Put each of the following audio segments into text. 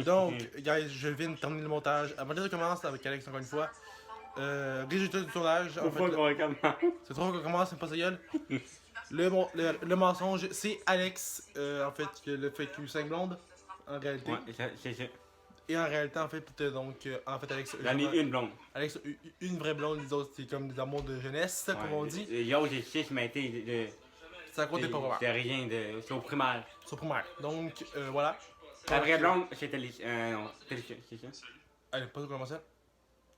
Donc, guys, je viens de terminer le montage. Avant que je commence avec Alex encore une fois. Résultat du tournage. En fait, c'est trop qu'on commence, c'est pas sa gueule. Le mensonge, c'est Alex, en fait, qui a le fait qu'il 5 blondes, en réalité. Ouais, c'est ça. Et en réalité, en fait, en fait, Alex. J'en ai une blonde. Alex a une vraie blonde, les autres, c'est comme des amours de jeunesse, comme on dit. Yo, j'ai 6, mais t'es. Ça compte pas vraiment. C'est rien de. C'est au primaire. C'est au primaire. Donc, voilà. La vraie blonde, c'était les. Non, c'était c'est ça. Elle aime pas ça qu'on commence ça.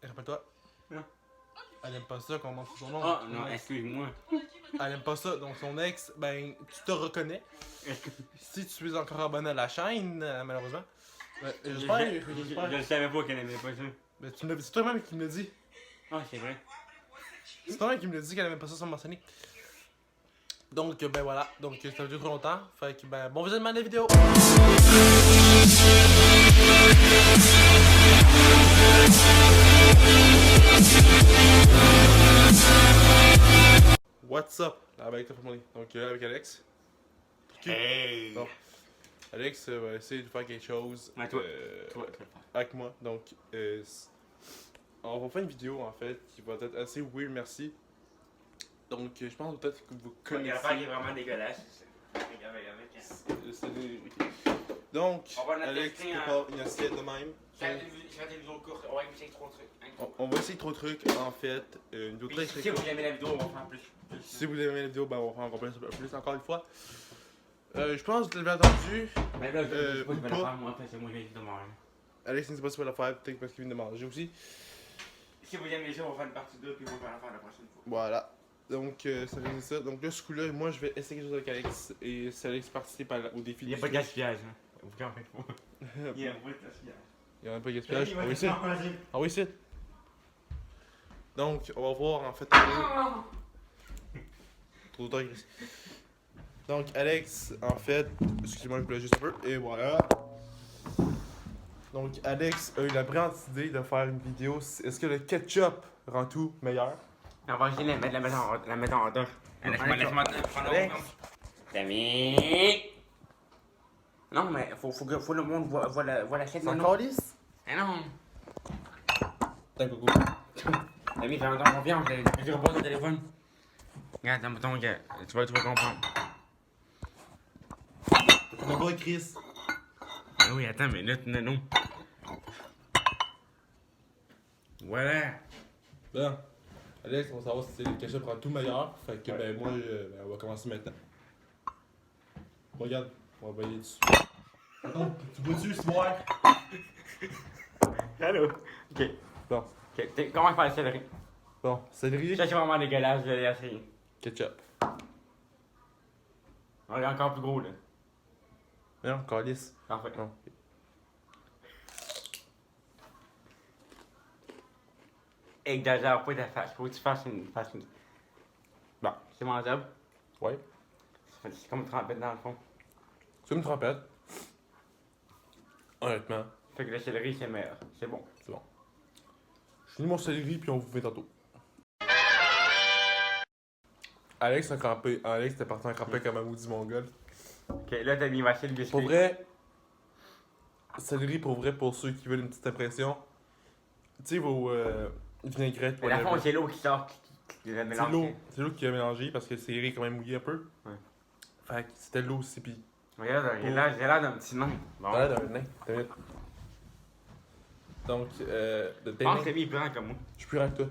Rappelle-toi. Non. Elle aime pas ça qu'on montre son nom. Oh, non, excuse-moi. Elle aime pas ça, donc son ex, ben, tu te reconnais. Si tu es encore abonné à la chaîne, malheureusement. J'espère. Je ne savais pas qu'elle aimait pas ça. Ben, c'est toi-même qui me l'a dit. Ah, c'est vrai. C'est toi-même qui me l'a dit qu'elle aimait pas ça sur mentionné. Donc, ben voilà. Donc, ça veut dire trop longtemps. Fait que, ben, bon visionnement de la vidéo. What's up? Avec ta famille. Donc, avec Alex. Hey! Bon. Alex va essayer de faire quelque chose Ouais, toi. avec moi. Donc, on va faire une vidéo en fait qui va être assez weird, merci. Donc, je pense peut-être que vous connaissez. L'affaire qui est vraiment dégueulasse. Donc, On va Alex tester, prépare une assiette de même. Je fais des vidéos courtes. On va essayer trop de trucs. On va essayer trop de trucs en fait. Une vidéo très Si vous aimez la vidéo, on va faire plus. Si vous aimez la vidéo, ben on va faire encore plus encore une fois. Je pense que vous l'avez entendu. Mais là, je sais pas ou si je vais pas. la faire moi, parce que moi je viens de manger. Alex ne sait pas si il va la faire, peut-être parce qu'il vient de manger aussi. Si vous aimez ça, on va faire une partie 2 puis on va la faire la prochaine fois. Voilà. Donc, ça vient de ça. Donc là, ce coup-là, moi, je vais essayer quelque chose avec Alex. Et si Alex participe au défi Il n'y a du pas de sucre. gaspillage. Hein. Vous en faites pas. Il y a pas de gaspillage. Il n'y a pas de gaspillage. Ah oui, c'est. Ah oui, c'est. Donc, on va voir en fait. Trop tard, Chris. Donc, Alex, en fait. Excusez-moi, je me juste un peu. Et voilà. Donc, Alex a eu la brillante idée de faire une vidéo. Est-ce que le ketchup rend tout meilleur? On va essayer de la mettre en hauteur. Laisse-moi Alex. Dami! Non, mais faut le monde voit la chaîne. C'est encore lisse? Eh non! T'as coucou. Dami, fais-moi confiance, je repose le téléphone. Regarde, ton gars, tu vas comprendre. T'as pas Chris? Ah oui, attends, mais là, non. Voilà. Bon. Alex, on va savoir si le ketchup rend tout meilleur. Fait que, ben, moi, on va commencer maintenant. Regarde, on va bailler dessus. Attends, tu vois-tu, c'est noir? Allô? Ok. Bon. Ok, comment faire le céleri? Bon, céleri, Ça, c'est vraiment dégueulasse, je l'ai essayé. ketchup. On est encore plus gros, là. Non, calice. Parfait. Non. Exagère pas ta face, faut que tu fasses une. Bon. C'est mangeable. Ouais. C'est comme une trempette dans le fond. C'est une trompette. Honnêtement, Fait que le céleri, c'est meilleur. C'est bon. c'est bon. Je finis mon céleri, puis on vous fait tantôt. Alex a crampé. Alex était parti en crampé comme un maudit mongol. Ok, là, t'as mis le biscuit. Pour vrai, céleri, pour vrai, pour ceux qui veulent une petite impression. Tu sais, vos vinaigrettes. Mais la fond, whatever. c'est l'eau qui sort, qui le mélange. C'est l'eau qui a mélangé parce que le céleri est quand même mouillé un peu. Ouais. Fait que c'était l'eau aussi, pis. Regarde, j'ai l'air d'un petit nain. Bon. Voilà, d'un nain. T'as vu? Donc, de Je tes pense nains. que lui, il prend comme moi. Je suis plus avec toi.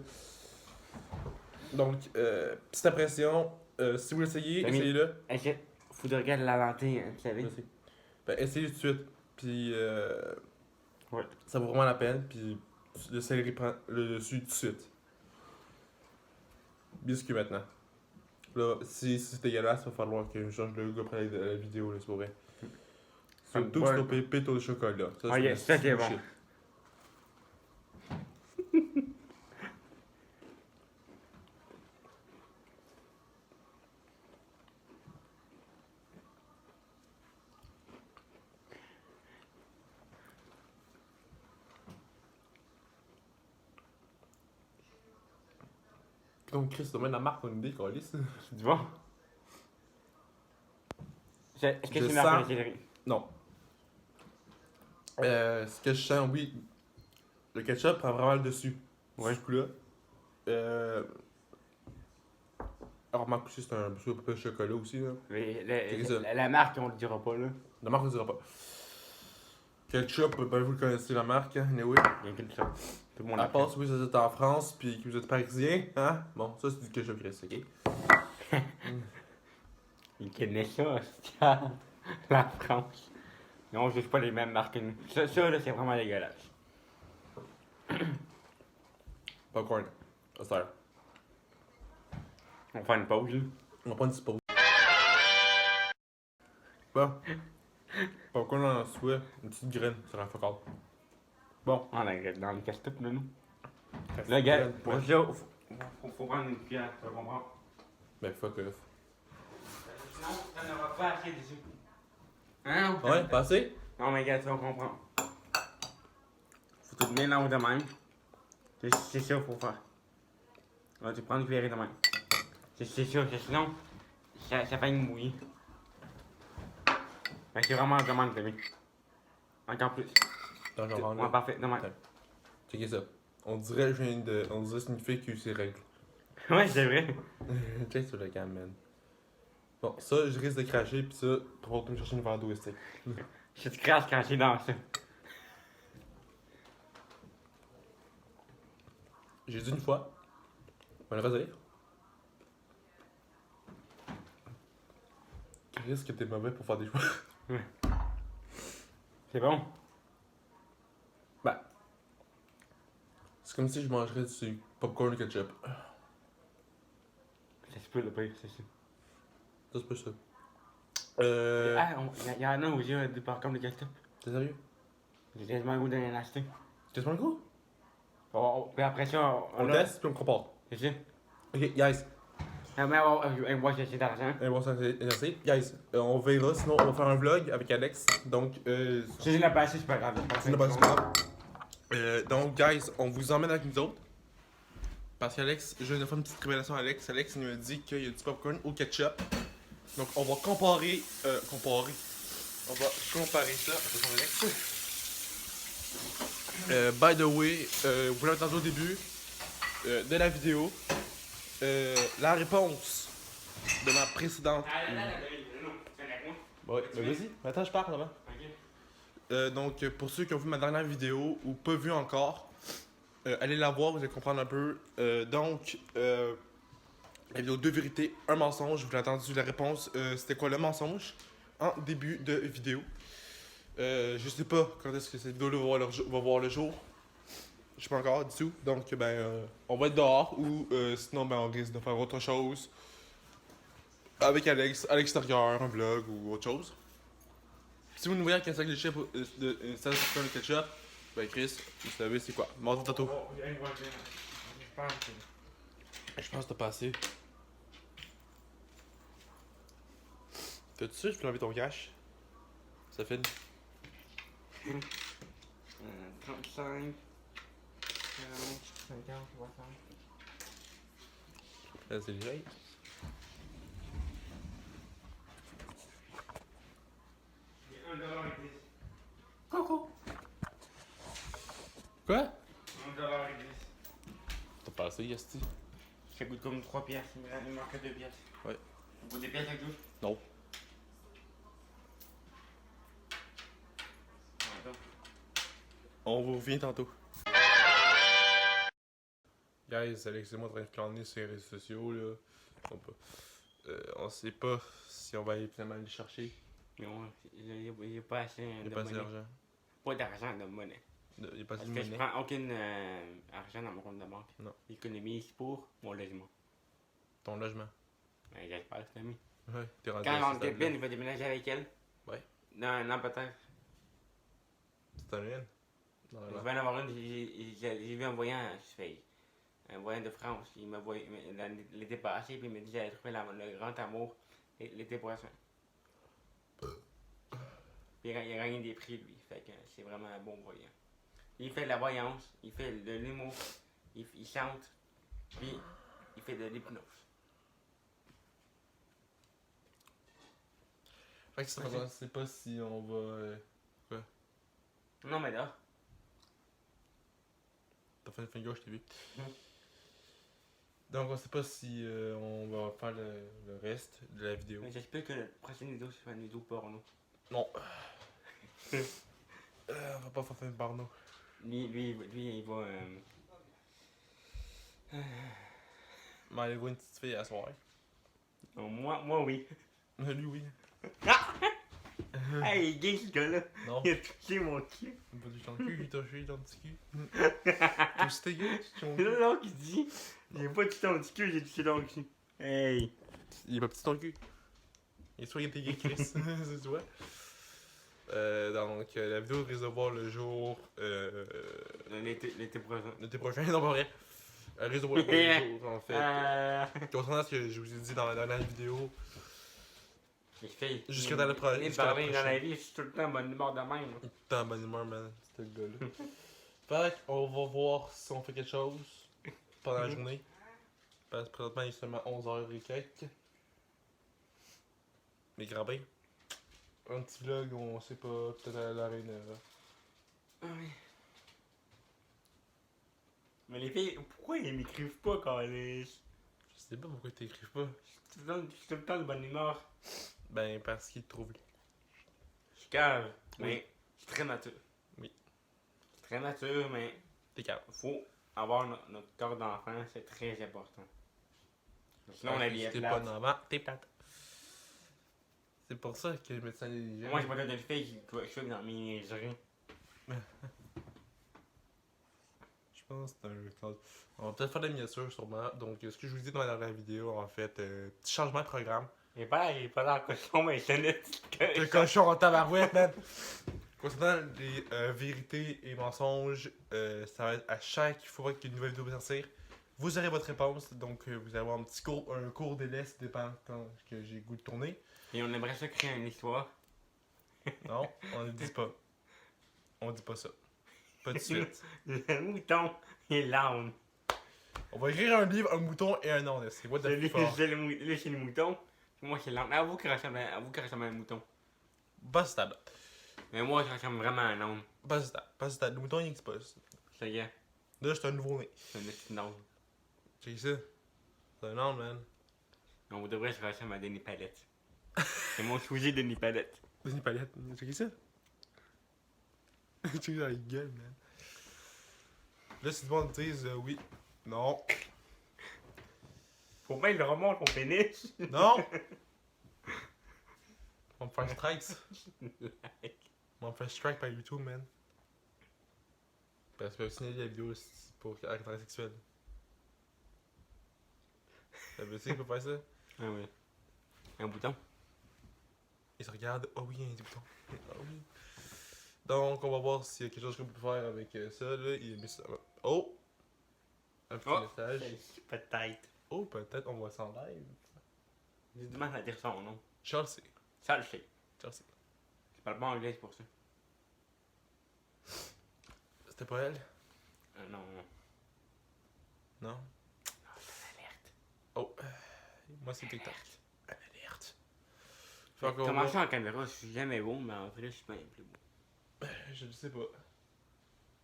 Donc, petite impression. Si vous l'essayez, T'as mis- essayez-le. Est-ce que faudrait regarder la lentille, hein, tu savais? Je sais. Ben, essayez tout de suite. Puis, Ouais. ça vaut vraiment la peine. Puis, le céleri prend le dessus tout de suite. Biscuit maintenant. Là, si c'est dégueulasse, il va falloir que je change le goût après la vidéo, là, c'est pas vrai. Surtout Ouais. c'est au pépito de chocolat. Ah, yes, ça, c'est bon. shit. Donc, Chris, domaine la marque, on a une idée, câlisse. Tu vois? Est-ce que Je c'est meilleur que sens- le céleri? Non. Ce que je sens, oui, le ketchup prend vraiment le dessus. Ouais. Ce coup-là. Alors, Marc aussi, c'est un peu de chocolat aussi, là. C'est ça. La marque, on le dira pas, là. La marque, on ne dira pas. Ketchup, ben, vous le connaissez la marque, hein, anyway. Il y a quelque chose. Tout le monde À l'appelle. part si vous êtes en France puis que vous êtes parisien, hein? Bon, ça, c'est du ketchup Chris, ok? Il connaît ça, c'est la France. Non, on juge pas les mêmes marques que nous. Ça là, c'est vraiment dégueulasse. Popcorn. Ça sert. On va faire une pause, là. On va prendre une petite pause. Bon. Popcorn en souhait, une petite graine, ça rend fuck all. Bon, on est dans le casse-tout, là, nous. Là, gars, pour ça, faut prendre une cuillère, tu comprends? Ben, fuck off. Sinon, ça n'aura pas assez dessus. Hein? Ouais, passé? Non, mais gars, tu vas comprendre. Faut tout mélanger de même. C'est ça qu'il faut faire. Là, tu prends une cuillère de même. C'est sûr, sinon, ça fait une mouille. Fait que c'est vraiment de même, t'as vu. Encore plus. Attends, j'en prends Ouais, là. parfait, de même. Attends. Checkez ça. On dirait on dirait que c'est une fille qui a eu ses règles. Ouais, c'est vrai. Check sur le cam, man. Bon, ça, je risque de cracher, pis ça, pour me chercher une verre d'eau, c'est. Je te crache quand j'ai dans ça. J'ai dit une fois. On va le redire. Chris, que t'es mauvais pour faire des choix. C'est bon? Ben. C'est comme si je mangerais du popcorn ketchup. C'est super le pire, c'est ça. Ça, c'est pas ça. Ah, il y en a aussi du popcorn de ketchup. T'es sérieux? J'ai quasiment le goût d'aller en acheter. Qu'est-ce qu'on le goût? Puis après ça, On a- teste, puis on compare. C'est ça. Ok, guys. Ah, mais moi, j'ai assez d'argent. Bon, ça, c'est assez. Guys, on verra, sinon on va faire un vlog avec Alex. Donc, Si je l'ai passé, c'est pas grave. c'est pas grave. Donc, guys, on vous emmène avec nous autres. Parce qu'Alex, je viens de faire une petite révélation à Alex. Alex il me dit qu'il y a du popcorn au ketchup. Donc, on va comparer. On va comparer ça. Attention, Alex. By the way, vous l'avez entendu au début de la vidéo. La réponse de ma précédente. Ouais, mais vas-y, attends, je parle avant. Donc, pour ceux qui ont vu ma dernière vidéo ou pas vu encore, allez la voir, vous allez comprendre un peu. La vidéo 2 vérités, un mensonge. Vous l'avez entendu la réponse. C'était quoi le mensonge en début de vidéo. Je sais pas quand est-ce que cette vidéo-là va voir le jour. Je sais pas encore du tout. Donc, on va être dehors ou sinon, on risque de faire autre chose avec Alex à l'extérieur, un vlog ou autre chose. Si vous nous voyez avec un sac de chips, un sac de ketchup, ben Chris, vous savez c'est quoi. Mordez tantôt. Je pense que t'as pas assez. T'as-tu ça? Je peux enlever ton cash. Ça fait 35, 40, 50, 60. c'est léger. Coucou. Quoi? 1,10$. T'as pas assez, Yasti? Ça coûte comme 3 pièces, il manque 2 pièces. Ouais. Vous des pièces avec vous? Non. On vous revient tantôt. Guys, Alex et moi en train de planer sur les réseaux sociaux là. On sait pas si on va finalement aller chercher. Non, il n'y a pas assez Il n'y de a pas assez monnaie. d'argent. Pas d'argent, de monnaie. Il n'y a pas assez Parce de que je monnaie. prends aucun argent dans mon compte de banque. Non. J'économise pour mon logement. Ton logement. Ben, j'espère que c'est mis. Ouais, t'es rendu Quand à on ce stade-là. dépine, il va déménager avec elle. Ouais. Non, peut-être. C'est un lien. Je vais en avoir une, j'ai vu un voyant, un voyant de France, il m'a voyé l'été passé, puis il m'a dit que j'allais trouver le grand amour l'été prochain. Puis il a gagné des prix, lui, fait que c'est vraiment un bon voyant. Il fait de la voyance, il fait de l'humour, il chante, puis il fait de l'hypnose. Fait que c'est pas si on va. Non, Non, mais là. T'as fait le finger, je t'ai vu. Mhm. Donc on sait pas si on va faire le reste de la vidéo. Mais j'espère que la prochaine vidéo, c'est une vidéo porno. Non. On va pas faire un porno. Lui, il va. Mais allez voir une petite fille à soir. Non, moi, oui. Lui, oui. Hey, il est gay, ce gars-là. Non. Il a touché mon cul. Il m'a touché dans le cul, il t'a touché dans le petit cul. Toi aussi t'es gay, tu touches mon C'est cul. là qui dit. J'ai pas touché dans le petit cul, j'ai touché dans le cul. Hey. Il est pas petit ton cul. Et soit il était gay, Chris. C'est toi. Donc la vidéo risque de voir le jour. L'été prochain. L'été prochain, non pas vrai. Elle risque de voir le jour en fait. Concernant ce que je vous ai dit dans la dernière vidéo. Les filles. Jusqu'à dans le pro- Les jusqu'à la parler dans la prochaine. vie, je suis tout le temps bonne humeur de même. T'es en bonne humeur, man. C'était le gars-là. Fait qu'on va voir si on fait quelque chose pendant la journée. Parce que présentement, il est seulement 11h et quelques. Mais grand bain. Un petit vlog, on sait pas, peut-être à l'heure et une heure. Ah oui. Mais les filles, pourquoi ils m'écrivent pas quand les. Je sais pas pourquoi t'écrives pas. Je suis tout le temps de bonne humeur. Ben, parce qu'il te trouve. Je suis cave, Oui. mais je suis très mature. Oui. Je suis très mature, mais T'es calme. faut avoir notre corps d'enfant, c'est très important. Sinon, la vie est T'es pas plate. normal, t'es plate. C'est pour ça que le médecin légère. Moi, j'ai pas de filles qui jouent dans mes niaiseries. Je pense que c'est un code. On va peut-être faire des miniatures sûrement. Donc, ce que je vous dis dans la dernière vidéo, en fait, petit changement de programme. Il est pas là en cochon, mais c'est une petite Le cochon en tabarouette, man! Concernant les vérités et mensonges, ça va être à chaque fois qu'une nouvelle vidéo va sortir. Vous aurez votre réponse, donc vous allez avoir un court délai, ça dépend quand que j'ai le goût de tourner. Et on aimerait ça créer une histoire. Non, on ne dit pas. On dit pas ça. Pas de suite. Le mouton et l'âne. On va écrire un livre, un mouton et un âne. C'est what the fuck? C'est le mouton. Moi, c'est l'âne. Avoue qu'il ressemble à un mouton. Bastard. Mais moi, je ressemble vraiment à un âne. Bastard. Le mouton, il n'existe pas. Ça y est, Là, c'est un nouveau-né. c'est un petit âne. Check ça. C'est un âne, man. On devrait se ressemble à Denis Palette. C'est mon sujet Denis Palette. Denis Palette. Check ça. Check ça dans la gueule, man. Là, si tout le monde dise oui. Non. Faut bien le remonte mon pénis. Non! On va me faire strikes. On va me faire strike par YouTube, man. Parce que signaler la vidéo pour caractère sexuel. Ça veut dire qu'il peut faire ça? Ah oui. Un bouton. Il se regarde. Oh oui, il y a un petit bouton. Ah oui. Donc, on va voir s'il y a quelque chose qu'on peut faire avec ça, là. Il a mis ça. Oh! Un petit message. Peut-être. Oh, peut-être on voit ça en live. J'ai du mal à dire son nom. Chelsea. Ça le sais. Chelsea. Je parle pas anglais, c'est pour ça. C'était pas elle? Non. Non? Alerte. Oh. Moi, c'est TikTok. Une alerte. Fait qu'on Comment va- ça en caméra, je suis jamais beau, mais en vrai, je suis bien plus beau. Je ne sais pas.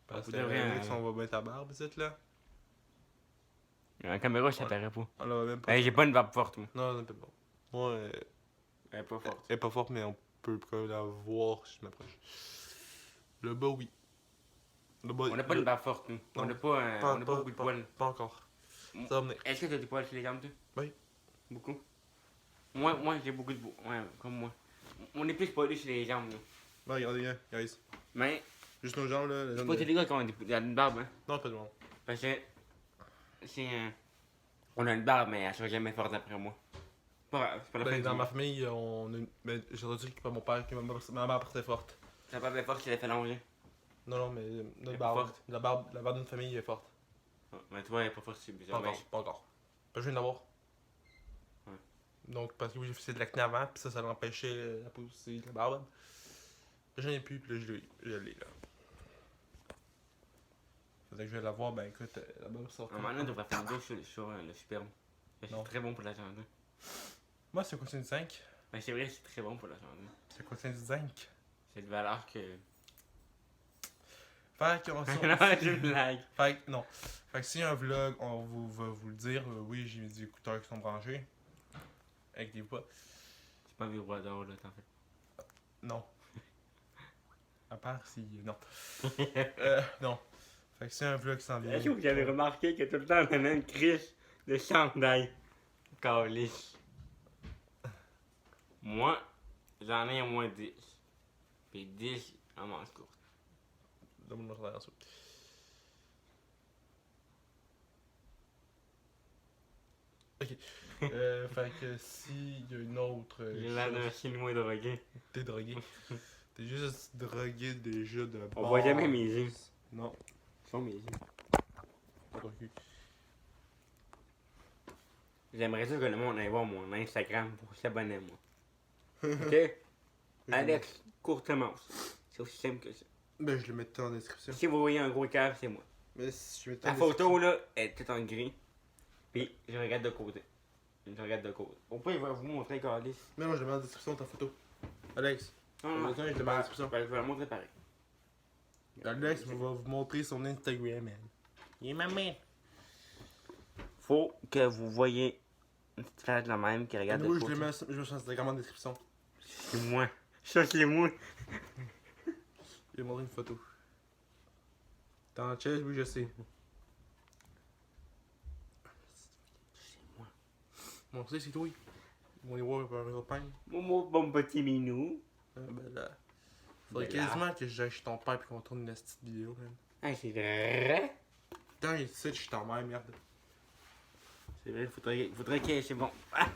Parce Vous que devrez, Alex, on va mettre ta barbe, cette là. En caméra, ça paraît pas. On l'a même pas. Hey, j'ai pas une barbe forte, moi. Non, non, pas bon. Moi, Elle est pas forte. elle est pas forte, mais on peut quand même la voir si je m'approche. Le bas, oui. Le bas, On n'a pas une barbe forte, nous. On Non. n'a pas, beaucoup de poils. Pas encore. Ça va venir. Est-ce que t'as des poils sur les jambes, toi? Oui. Beaucoup? Moi j'ai beaucoup de poils. Ouais, comme moi. On est plus poilus sur les jambes, nous. Non, regardez, guys. Mais, Juste nos jambes, là. c'est pas tous les gars qui ont une barbe, hein. Non, pas de monde. Parce que, c'est on a une barbe, mais elle sera jamais forte d'après moi. C'est pas la fin Ben, du dans monde. ma famille, on a une... Ben, j'ai entendu que mon père, que ma mère portait forte. Ta barbe est forte, c'est l'effet longer. Non, non, mais Elle notre est barbe. forte. La barbe de notre famille est forte. Mais toi, elle est pas forte, c'est Pas bizarre. encore, pas encore. Ben, je viens d'avoir. Ouais. Donc, parce que oui, j'ai fait de l'acné avant, puis ça l'empêchait la pousser de la barbe. J'en ai plus, puis là, je l'ai, là. Faudrait que je vienne la voir, ben écoute, la barbe sort. Un moment donné, on devrait faire une vidéo sur le sperme. C'est Non. très bon pour la santé. Moi, c'est quoi, c'est du zinc? Mais c'est vrai, c'est très bon pour la santé. C'est quoi, c'est du zinc? C'est de valeur que. Fait qu'on Non, c'est une blague. Fait que non. Fait que si un vlog, on va vous le dire, oui, j'ai des écouteurs qui sont branchés. Avec des pas. C'est pas un vibrador là, t'en fais. Non. À part si. Non. Non. Fait que c'est un vlog qui s'en vient. Est-ce que vous avez remarqué que tout le temps on a même Chris de chandail? Calice. Moi, j'en ai au moins 10. Puis 10 en manche courte. Donne-moi le chandail en dessous. Ok. Fait que s'il y a une autre. J'ai l'air d'un chinois drogué. T'es drogué. T'es juste drogué déjà de base. On voit jamais mes yeux. Non. Ils sont mes yeux. Pas drogué. J'aimerais ça que le monde aille voir mon Instagram pour s'abonner à moi. Ok? Alex Courtemanche. C'est aussi simple que ça. Ben, je le mettrai en description. Si vous voyez un gros cœur, c'est moi. Mais si je mettais La photo là est toute en gris. Puis je regarde de côté. Je regarde de côté. Au pire, il va vous montrer Calice. Mais non, je le mets en description ta photo. Alex. Non, je le mets en description. Je vais la montrer pareil. Alex va vous montrer son Instagram, man. Il est ma mère. Faut que vous voyez une petite face de la même qui regarde de Oui, côté. je le mets sur Instagram en description. C'est moi. Ça, c'est moi. Je vais montrer une photo. T'es en chaise, oui, je sais. C'est moi. Bon, tu sais, c'est toi. Ils vont les voir par un copain. Mon bon petit minou. Ben là. Faudrait Ben là. quasiment que j'aille chez ton père et qu'on tourne une petite vidéo, man. Ah, c'est vrai. Putain, il sait que je suis ta mère, merde. C'est vrai, faudrait que c'est bon. Ah!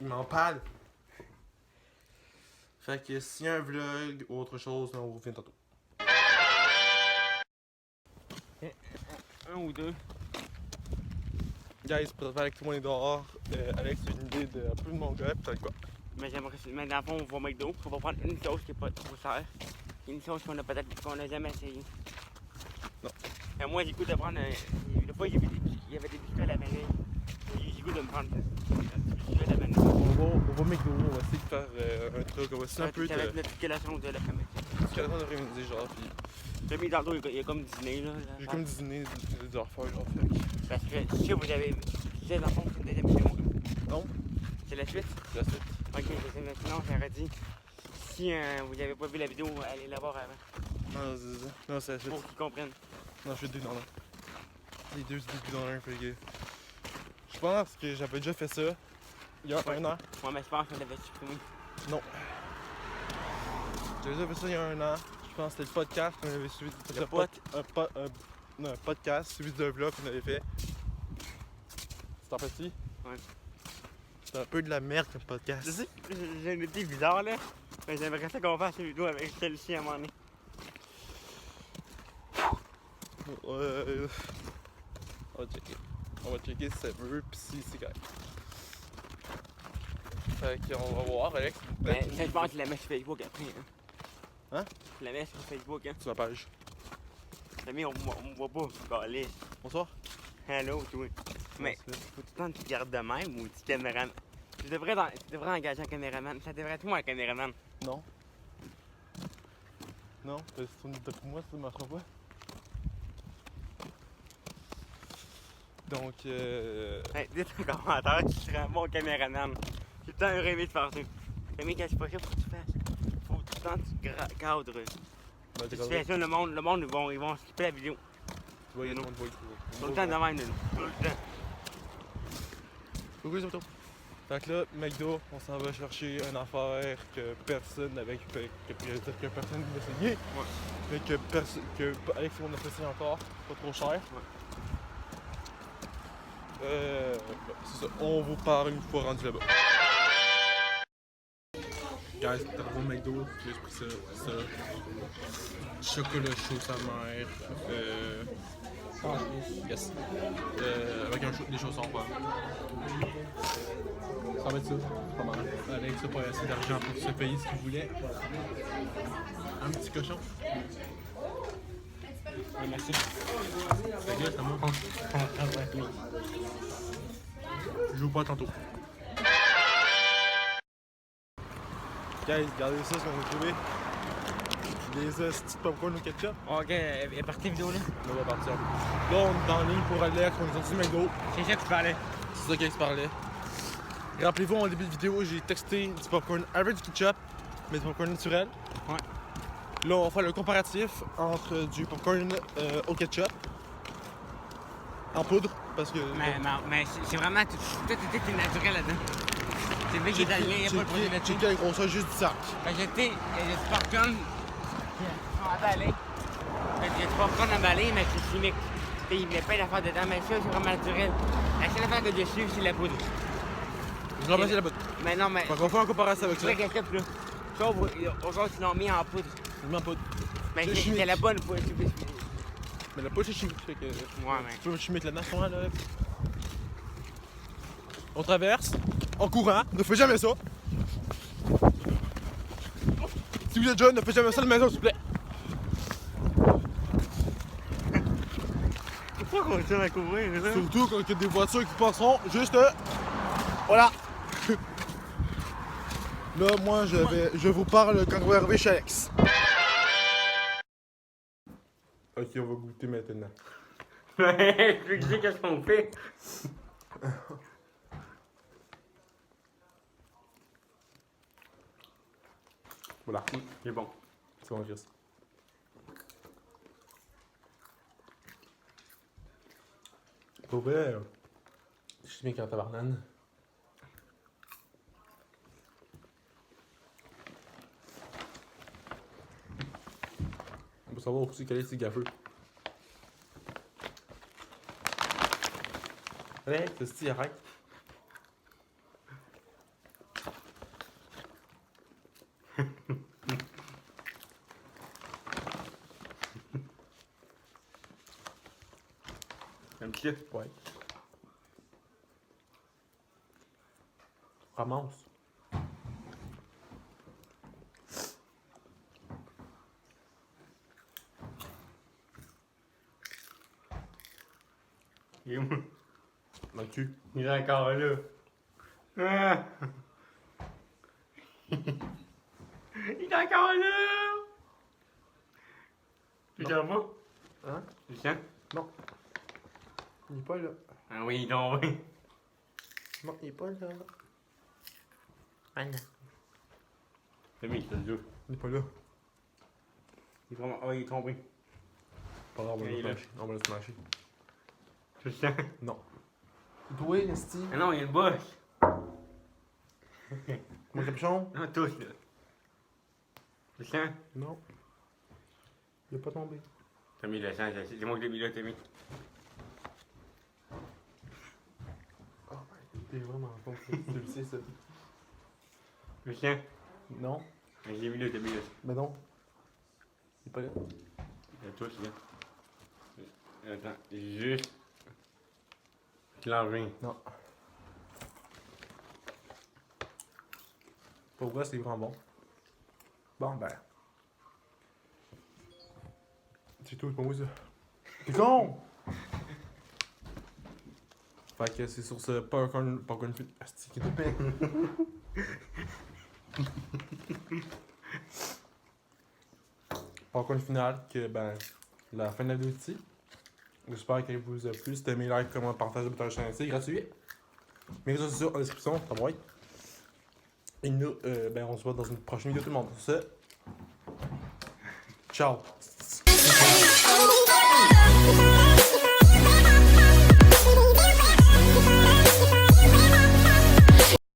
Il m'en parle. Fait que s'il y a un vlog ou autre chose, on vous revient tantôt. Un ou deux. Guys, pour avec tout le monde est dehors, Alex a une idée de un peu de mon gars, peut-être quoi. Mais j'aimerais, mais dans le fond, on va McDo. On va prendre une sauce qui est pas trop chère. Une sauce qu'on a jamais essayé. Non. Moi, j'ai goût de prendre. Une fois, il y avait des biscuits à la vanille. J'ai goût de me prendre un petit biscuit à la vanille. On va McDo, on va essayer de faire un truc, on va essayer un peu de. Ça va être notre collation de l'après-midi. Collation d'après-midi, genre, pis. J'ai mis tantôt, il y a comme dîner, là. J'ai comme dîner de refaire, genre, fait. Parce que si vous avez. Si dans le fond, c'est une deuxième chez moi. Non, C'est la suite? la suite. Ok, je sais maintenant, j'aurais dit. Si vous n'avez pas vu la vidéo, allez la voir avant. Non, c'est ça. Non, c'est la suite. Pour qu'ils comprennent. Non, je fais deux dans l'un. Les deux dans l'un, fait que. Je pense que j'avais déjà fait ça il y a un an. Moi, mais je pense qu'on l'avait supprimé. Non. J'avais déjà fait ça il y a un an. Je pense que c'était le podcast qu'on avait suivi. Le un podcast suivi d'un vlog qu'on avait fait. C'est en petit? Ouais. C'est un peu de la merde comme podcast. Je sais, j'ai une idée bizarre là. Mais j'aimerais ça qu'on fasse une vidéo avec celle-ci à un moment donné. On va checker si ça veut, pis si c'est correct. Fait qu'on va voir, Alex. Mais ça, je pense que je la mets sur Facebook après. Hein? Je la mets sur Facebook, hein. Sur la page. Mais on me voit pas, calé. Bonsoir. Hello, toi. Mais faut tout le temps que tu gardes de même ou tu caméraman. Tu devrais engager un caméraman. Ça devrait être moi un caméraman. Non. Non, parce que pour moi, ça ne marchera pas. Donc, Hey, dites en commentaire que tu serais un bon caméraman. J'ai tout le temps rêvé de faire ça. Mais quand c'est pas ça, faut que tu fasses. Faut tout le temps que tu cadres. ben, Si tu fais ça, le monde ils vont skipper la vidéo. tu vois, il y a non. tout le monde Tout le temps de même, nous. Tout le temps. Coucou, Zoto. Fait que là, McDo, on s'en va chercher une affaire que personne n'avait que personne n'a essayé. Ouais. Mais que Alex et moi on a essayé encore, pas trop cher. C'est ça, on vous parle une fois rendu là-bas. Guys, t'as au McDo, j'ai pris ça. Chocolat chaud sa mère. Yes. Avec des chaussons, quoi. Ça va être ça, pas mal. Alex a pas assez d'argent pour se payer ce qu'il voulait. Un petit cochon. Ouais, merci. Ta gueule, c'est à moi. Je joue pas tantôt. Guys, regardez ça, ce qu'on a trouvé. des petits popcorn au ketchup. Ok, elle est partie vidéo là. Là, on va partir. Là, on est en ligne pour aller à la du McDo. C'est ça que tu parlais. C'est ça qu'il se parlait. Rappelez-vous, en début de vidéo, j'ai texté du popcorn avec du ketchup, mais du popcorn naturel. Ouais. Là, on va faire le comparatif entre du popcorn au ketchup en poudre, parce que... Mais c'est vraiment tout est naturel là-dedans. C'est vrai qu'il est allé, il n'y a pas de produit là-dessus. Checker la grosseur juste du sac. Fait que il y a du popcorn qui sont emballés. Fait qu'il y a du popcorn emballé, mais c'est chimique. Il y a plein d'affaires dedans, mais ça, c'est vraiment naturel. La seule affaire que dessus, c'est la poudre. Je remplace la poudre. Mais non, mais. Fait qu'on fait un comparatif avec ça. C'est vrai qu'elle là. Sauf aux autres, ils l'ont mis en poudre. Je mets en poudre. Mais C'est chimique. c'est la bonne poudre. Mais la poudre, c'est chimique. Fait que... Ouais, mais. Tu peux chimique là-dedans, là. On traverse en courant. Ne faites jamais ça. Si vous êtes jeune, ne faites jamais ça à la maison, s'il vous plaît. Pourquoi qu'on tient à couvrir, là? Surtout quand il y a des voitures qui passeront juste... voilà. Là, moi, je vous parle quand vous arrivez chez Alex. Ok, on va goûter maintenant. Ouais, je te dis qu'est-ce qu'on fait. Voilà. C'est bon. C'est bon, Chris. Pour vrai, je suis bien quand tabarnane. On peut savoir aussi quel est ce gaffeux. Ouais, c'est arrête. Un petit peu. Ouais. Ramasse. Il est où? Dans le cul. Il est encore là. Ah. Il est encore là! Tu t'en vas? Hein? Tu sens? Non. Il est pas là. Ah oui, il est tombé. Non, il est pas là. Ah non. C'est mis, c'est le Il est pas là. Il est vraiment... Oh, il est tombé. Pas grave, on va Il est le là. smasher. On va le smasher. Tu le sens? Non. Toi, Nesty. Ah non, il y a le boss. Mon capuchon? Non, tous là. Tu le sens? Non. Il est pas tombé. T'as mis le sang, c'est moi qui l'ai mis là, t'as mis. Oh, t'es vraiment con. Tu le sais, ça. Tu le sens? Non. Mais j'ai mis là, t'as mis là. Mais non. Il est pas là. Il y a tous là. Attends, juste. Tu l'enlèves. Non. Pour vrai, c'est vraiment bon. Bon, ben. C'est tout pour moi, ça. T'es con! Fait que c'est sur ce popcorn asti qui est épais. Popcorn final que, ben, la fin de la vidéo est ici. J'espère qu'elle vous a plu. Si t'as aimé, like, comment, partage, partage, c'est gratuit. Mes réseaux sociaux en description, ta boîte. Et nous, ben, on se voit dans une prochaine vidéo tout le monde. Sur ce, ciao!